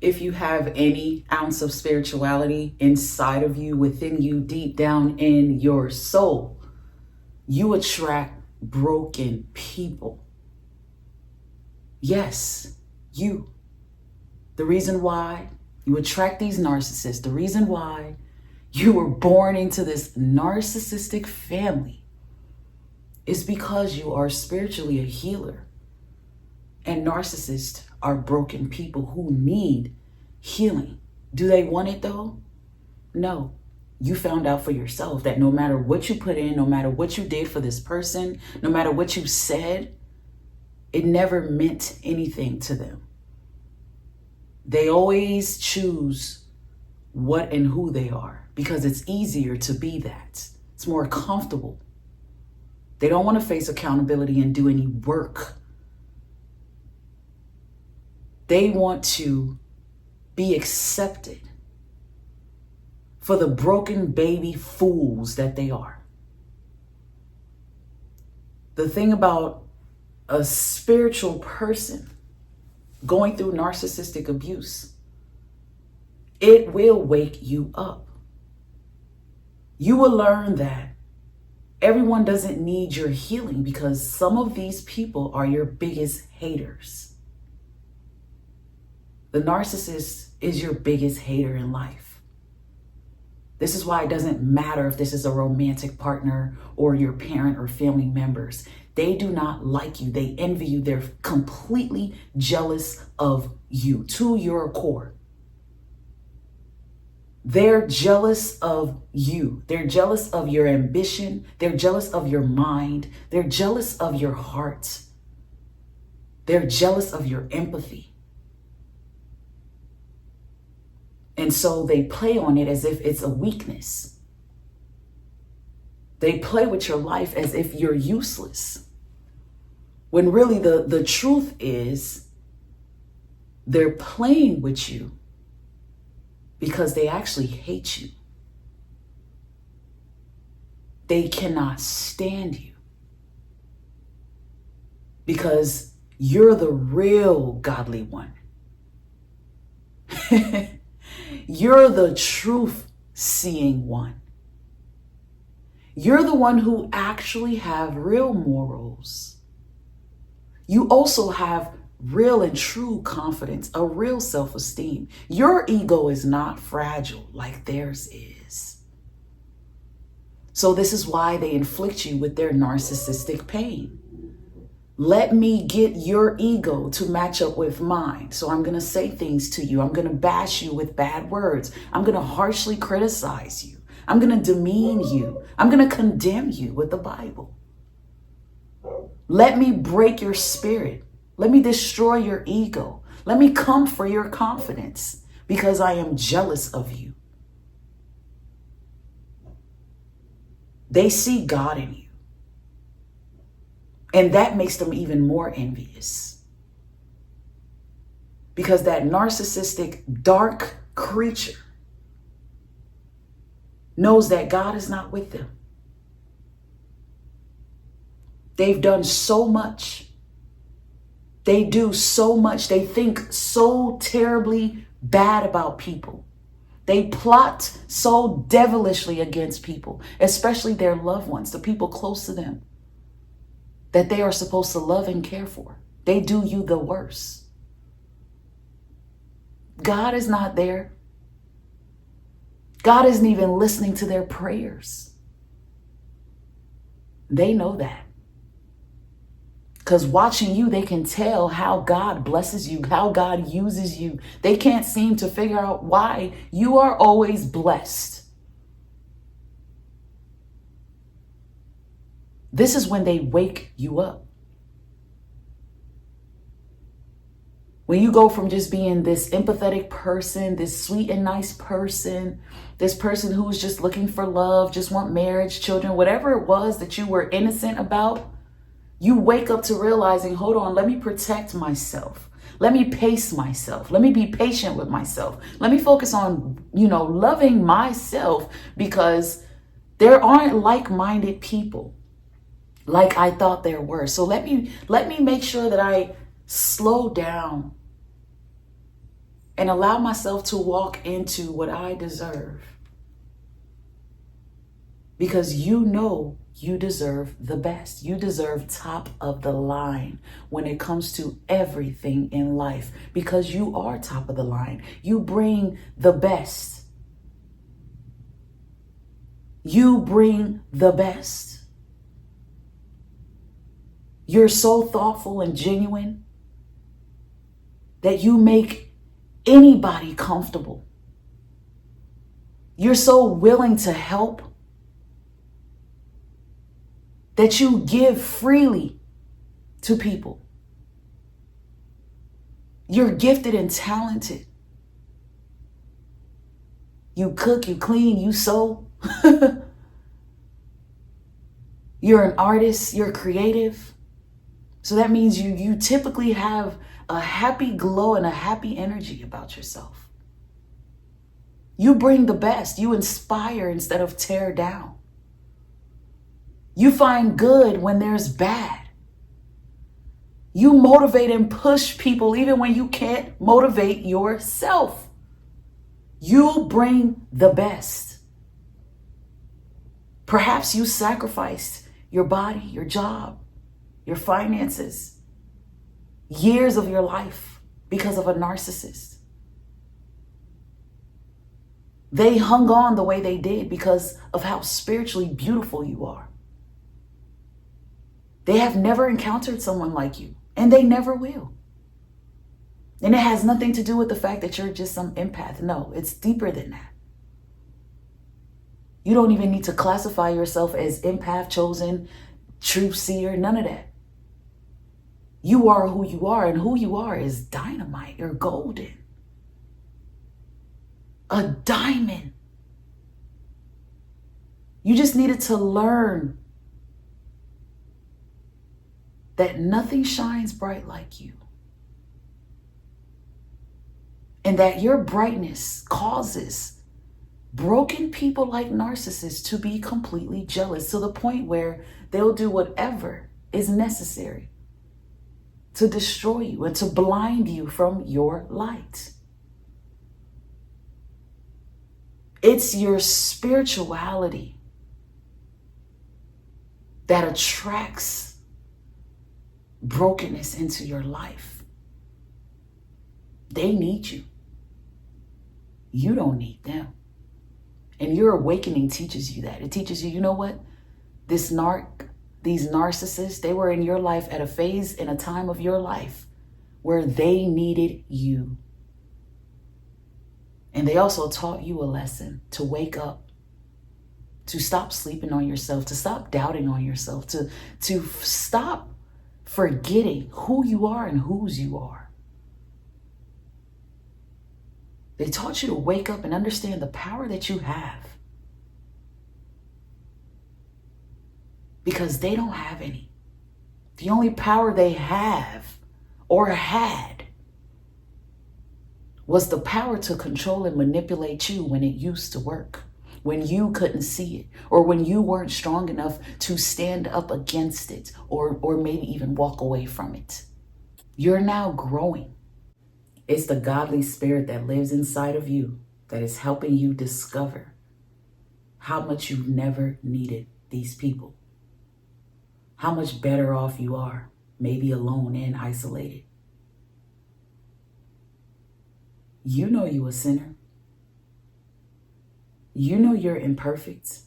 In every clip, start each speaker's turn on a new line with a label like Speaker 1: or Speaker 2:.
Speaker 1: if you have any ounce of spirituality inside of you, within you, deep down in your soul, you attract broken people. Yes, you. The reason why you attract these narcissists, the reason why you were born into this narcissistic family is because you are spiritually a healer. And narcissists are broken people who need healing. Do they want it though? No. You found out for yourself that no matter what you put in, no matter what you did for this person, no matter what you said, it never meant anything to them. They always choose what and who they are because it's easier to be that. It's more comfortable. They don't want to face accountability and do any work. They want to be accepted for the broken baby fools that they are. The thing about a spiritual person going through narcissistic abuse, it will wake you up. You will learn that everyone doesn't need your healing because some of these people are your biggest haters. The narcissist is your biggest hater in life. This is why it doesn't matter if this is a romantic partner or your parent or family members. They do not like you. They envy you. They're completely jealous of you to your core. They're jealous of you. They're jealous of your ambition. They're jealous of your mind. They're jealous of your heart. They're jealous of your empathy. And so they play on it as if it's a weakness. They play with your life as if you're useless. When really the truth is they're playing with you because they actually hate you. They cannot stand you because you're the real godly one. You're the truth-seeing one. You're the one who actually have real morals. You also have real and true confidence, a real self-esteem. Your ego is not fragile like theirs is. So this is why they inflict you with their narcissistic pain. Let me get your ego to match up with mine. So I'm going to say things to you. I'm going to bash you with bad words. I'm going to harshly criticize you. I'm going to demean you. I'm going to condemn you with the Bible. Let me break your spirit. Let me destroy your ego. Let me come for your confidence because I am jealous of you. They see God in you. And that makes them even more envious. Because that narcissistic, dark creature knows that God is not with them. They've done so much. They do so much. They think so terribly bad about people. They plot so devilishly against people, especially their loved ones, the people close to them, that they are supposed to love and care for. They do you the worst. God is not there. God isn't even listening to their prayers. They know that. Because watching you, they can tell how God blesses you, how God uses you. They can't seem to figure out why you are always blessed. This is when they wake you up. When you go from just being this empathetic person, this sweet and nice person, this person who's just looking for love, just want marriage, children, whatever it was that you were innocent about, you wake up to realizing, hold on, let me protect myself. Let me pace myself. Let me be patient with myself. Let me focus on, loving myself because there aren't like-minded people like I thought there were. So let me make sure that I slow down and allow myself to walk into what I deserve. Because you know you deserve the best. You deserve top of the line when it comes to everything in life, because you are top of the line. You bring the best. You bring the best. You're so thoughtful and genuine that you make anybody comfortable. You're so willing to help that you give freely to people. You're gifted and talented. You cook, you clean, you sew. You're an artist, you're creative. So that means you typically have a happy glow and a happy energy about yourself. You bring the best. You inspire instead of tear down. You find good when there's bad. You motivate and push people even when you can't motivate yourself. You bring the best. Perhaps you sacrificed your body, your job, your finances, years of your life because of a narcissist. They hung on the way they did because of how spiritually beautiful you are. They have never encountered someone like you, and they never will. And it has nothing to do with the fact that you're just some empath. No, it's deeper than that. You don't even need to classify yourself as empath, chosen, truth seer, none of that. You are who you are, and who you are is dynamite. You're golden. A diamond. You just needed to learn that nothing shines bright like you. And that your brightness causes broken people like narcissists to be completely jealous to the point where they'll do whatever is necessary to destroy you and to blind you from your light. It's your spirituality that attracts brokenness into your life. They need you. You don't need them. And your awakening teaches you that. It teaches you, you know what? These narcissists, they were in your life at a phase in a time of your life where they needed you. And they also taught you a lesson to wake up, to stop sleeping on yourself, to stop doubting on yourself, to stop forgetting who you are and whose you are. They taught you to wake up and understand the power that you have. Because they don't have any. The only power they have or had was the power to control and manipulate you when it used to work, when you couldn't see it, or when you weren't strong enough to stand up against it, or maybe even walk away from it. You're now growing. It's the godly spirit that lives inside of you that is helping you discover how much you never needed these people, how much better off you are, maybe alone and isolated. You know you're a sinner. You know you're imperfect.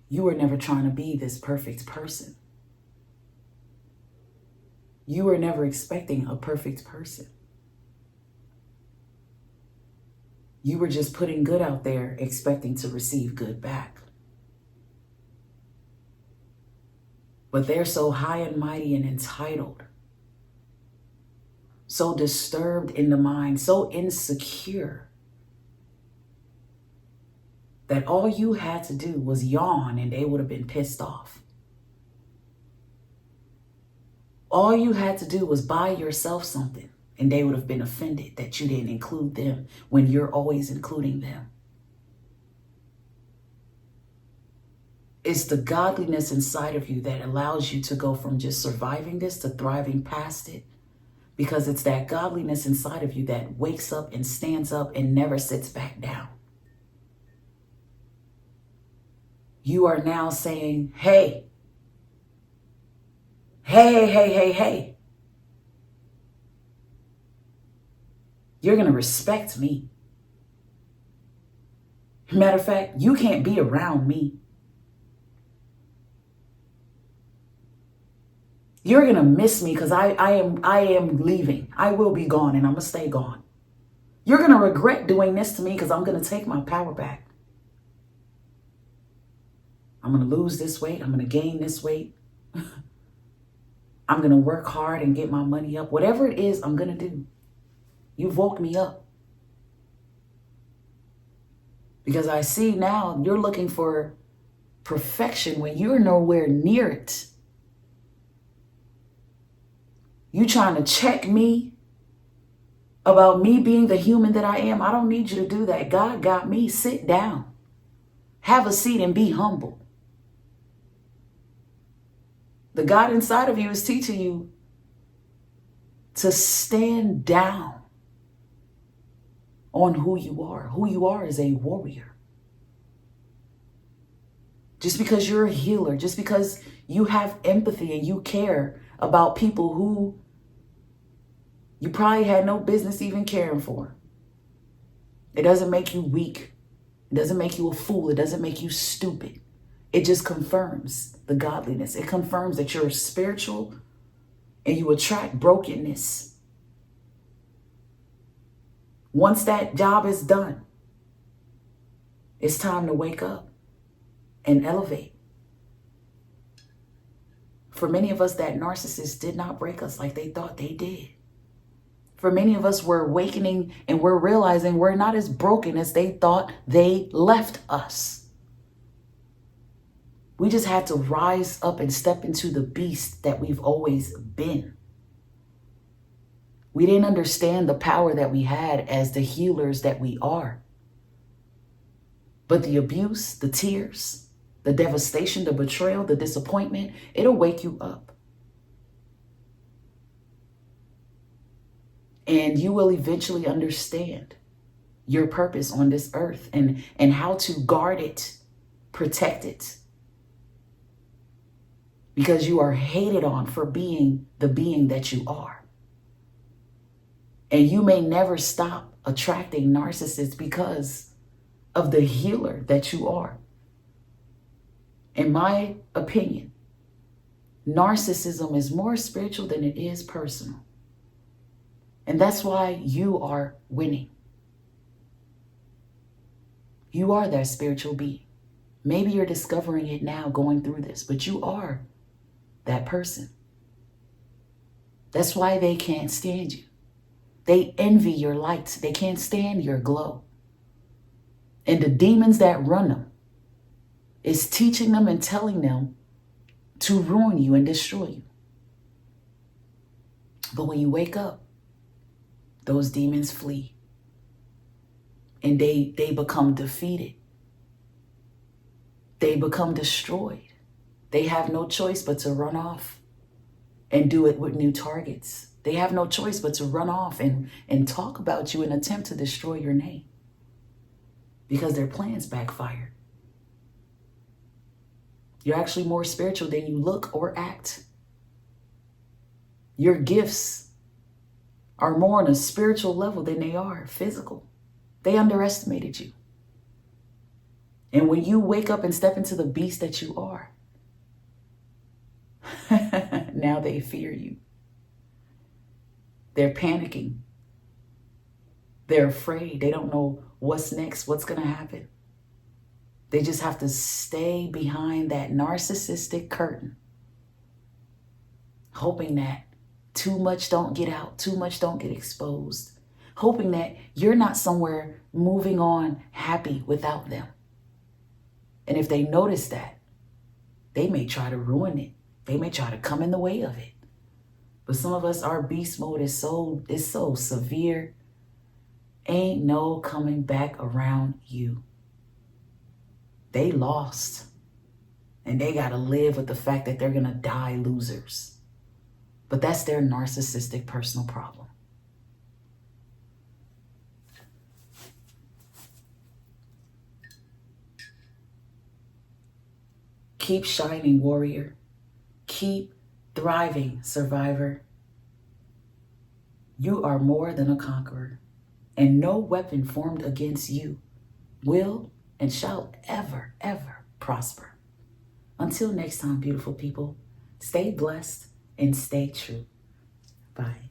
Speaker 1: You were never trying to be this perfect person. You were never expecting a perfect person. You were just putting good out there, expecting to receive good back. But they're so high and mighty and entitled, so disturbed in the mind, so insecure, that all you had to do was yawn and they would have been pissed off. All you had to do was buy yourself something and they would have been offended that you didn't include them when you're always including them. It's the godliness inside of you that allows you to go from just surviving this to thriving past it, because it's that godliness inside of you that wakes up and stands up and never sits back down. You are now saying, hey, hey, hey, hey, hey. You're going to respect me. Matter of fact, you can't be around me. You're going to miss me because I am leaving. I will be gone and I'm going to stay gone. You're going to regret doing this to me because I'm going to take my power back. I'm going to lose this weight. I'm going to gain this weight. I'm going to work hard and get my money up. Whatever it is, I'm going to do. You've woke me up. Because I see now you're looking for perfection when you're nowhere near it. You trying to check me about me being the human that I am. I don't need you to do that. God got me. Sit down. Have a seat and be humble. The God inside of you is teaching you to stand down on who you are. Who you are is a warrior. Just because you're a healer, just because you have empathy and you care about people who you probably had no business even caring for, it doesn't make you weak. It doesn't make you a fool. It doesn't make you stupid. It just confirms the godliness. It confirms that you're spiritual and you attract brokenness. Once that job is done, it's time to wake up and elevate. For many of us, that narcissist did not break us like they thought they did. For many of us, we're awakening and we're realizing we're not as broken as they thought they left us. We just had to rise up and step into the beast that we've always been. We didn't understand the power that we had as the healers that we are. But the abuse, the tears, the devastation, the betrayal, the disappointment, it'll wake you up. And you will eventually understand your purpose on this earth and how to guard it, protect it. Because you are hated on for being the being that you are. And you may never stop attracting narcissists because of the healer that you are. In my opinion, narcissism is more spiritual than it is personal. And that's why you are winning. You are that spiritual being. Maybe you're discovering it now going through this, but you are that person. That's why they can't stand you. They envy your light. They can't stand your glow. And the demons that run them is teaching them and telling them to ruin you and destroy you. But when you wake up, those demons flee. And they become defeated. They become destroyed. They have no choice but to run off and do it with new targets. They have no choice but to run off and talk about you and attempt to destroy your name because their plans backfired. You're actually more spiritual than you look or act. Your gifts are more on a spiritual level than they are physical. They underestimated you. And when you wake up and step into the beast that you are, now they fear you. They're panicking. They're afraid. They don't know what's next, what's going to happen. They just have to stay behind that narcissistic curtain, hoping that too much don't get out, too much don't get exposed, hoping that you're not somewhere moving on happy without them. And if they notice that, they may try to ruin it. They may try to come in the way of it. But some of us, our beast mode is so severe. Ain't no coming back around you. They lost. And they got to live with the fact that they're going to die losers. But that's their narcissistic personal problem. Keep shining, warrior. Keep thriving, survivor. You are more than a conqueror, and no weapon formed against you will and shall ever, ever prosper. Until next time, beautiful people, stay blessed and stay true. Bye.